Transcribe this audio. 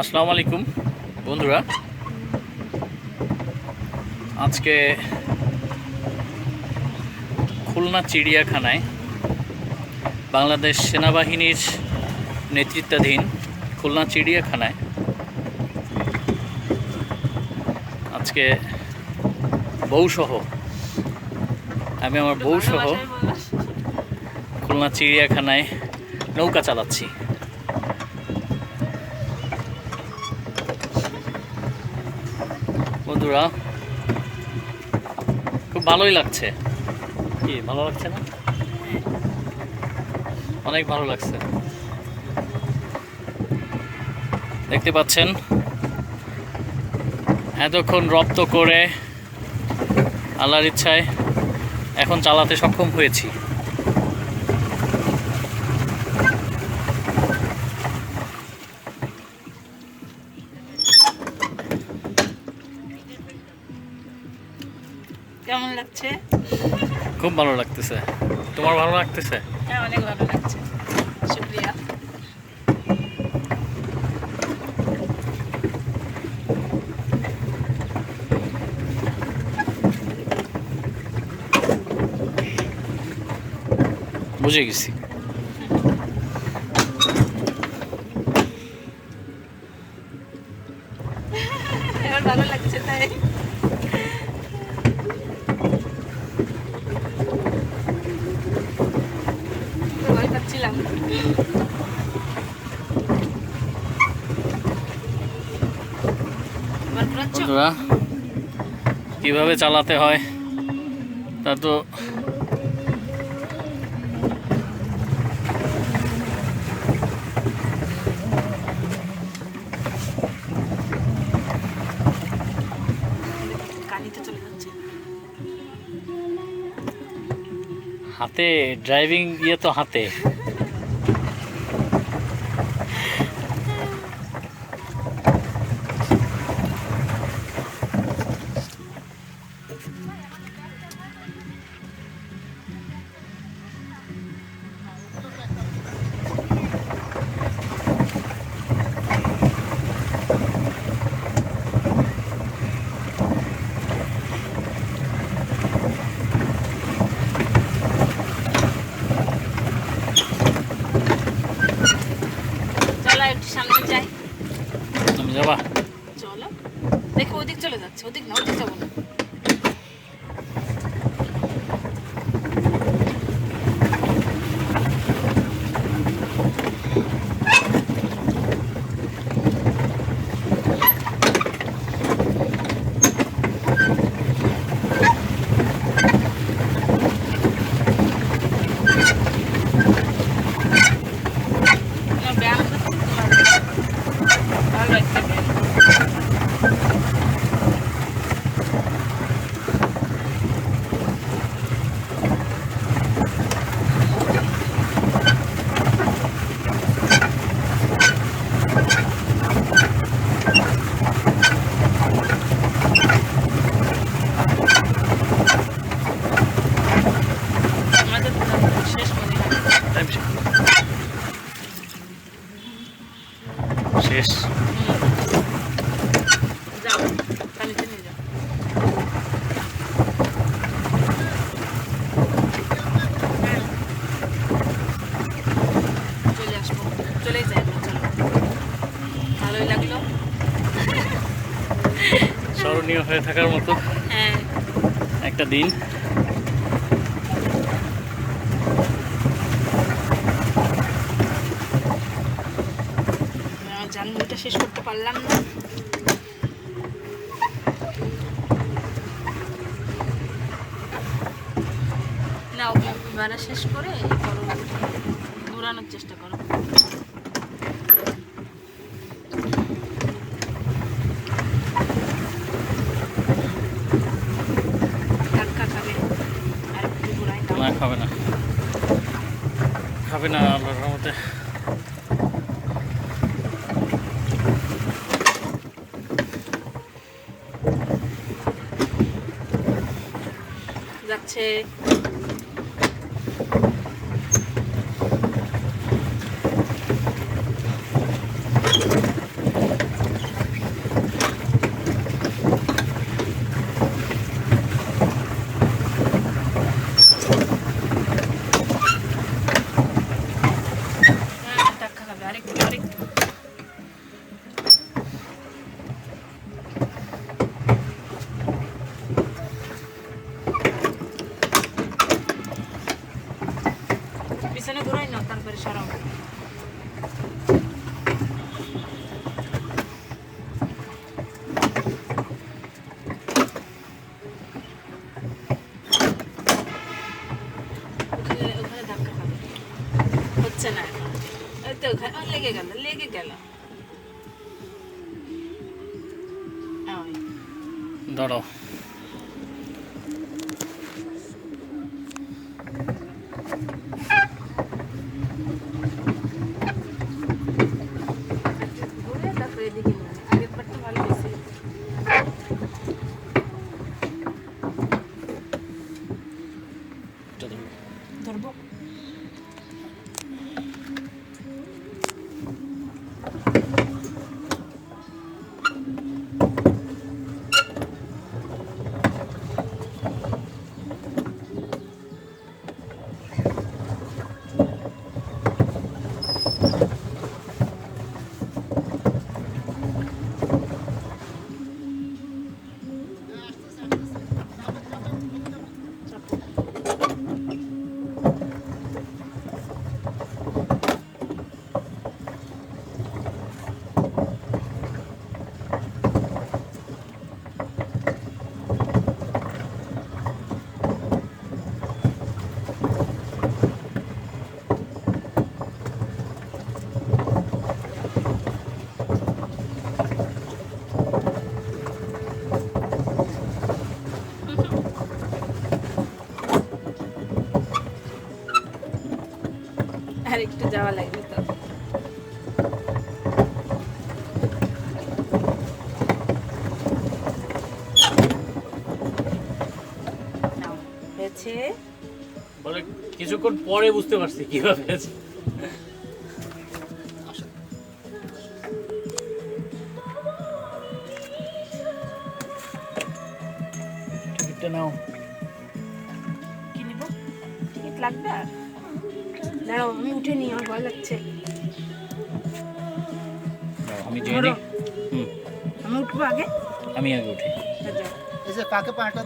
আসসালামু আলাইকুম বন্ধুরা, আজকে খুলনা চিড়িয়াখানায় বাংলাদেশ সেনাবাহিনীর নেতৃত্বাধীন খুলনা চিড়িয়াখানায় আজকে বউসহ আমি আমার বউসহ খুলনা চিড়িয়াখানায় নৌকা চালাচ্ছি। বন্ধুরা, খুব ভালোই লাগছে। কি ভালো লাগছে না? অনেক ভালো লাগছে। দেখতে পাচ্ছেন এতক্ষণ রপ্ত করে আল্লাহর ইচ্ছায় এখন চালাতে সক্ষম হয়েছি। কেমন লাগছে? খুব ভালো লাগতেছে। তোমার ভালো লাগতেছে? হ্যাঁ, অনেক ভালো লাগছে। শুকরিয়া। বুঝে গেছি। এবার ভালো লাগছে তাই ভয় পাচ্ছিলাম। বন্ধুরা, কিভাবে চালাতে হয় তা তো হাতে ড্রাইভিং তো হাতে। সামনে যাই। তুমি যাবা? চলো, দেখো ওদিক চলে যাচ্ছে। ওদিক না, ওদিক যাবো না। শেষ। যাও, পানিতে নিয়ে যাও। চলে আসবো, চলে যাই। চলো, ভালোই লাগলো। স্মরণীয় হয়ে থাকার মতো হ্যাঁ, একটা দিন। জার্নিটা শেষ করতে পারলাম না। নাও, এবারে শেষ করে করো, ঘোরানোর চেষ্টা করো। টাটকা খাবে আর একটু ঘোরাই দাও। না, খাবে না, খাবে না আল্লাহর রহমতে। যাচ্ছে। পেছনে ঘুরাই না, তারপরে সরাও। ওখানে ধাক্কা খাবে, হচ্ছে না এখন। ওই তো ওখানে লেগে গেল, লেগে গেল। ওই। ধরো। ঘুরে তারপরে এদিকে নিয়ে আয়। আগের পাটটা ভালো হয়েছে। এটা ধরো। ধরবো। আর একটু যাওয়া লাগবে তো। নাও, হয়েছে। বলে কিছুক্ষণ পরে বুঝতে পারছি কিভাবে আছে। টিকিটটা নাও। কি নিব? টিকিট লাগবে? আর দাঁড়াও, আমি উঠে নিই, আমার ভয় লাগছে। দাও, আমি যেয়ে ধরো। নিই। হুম, আমি উঠবো আগে। আমি আগে উঠি। যাও। ऐसे पाके पाटा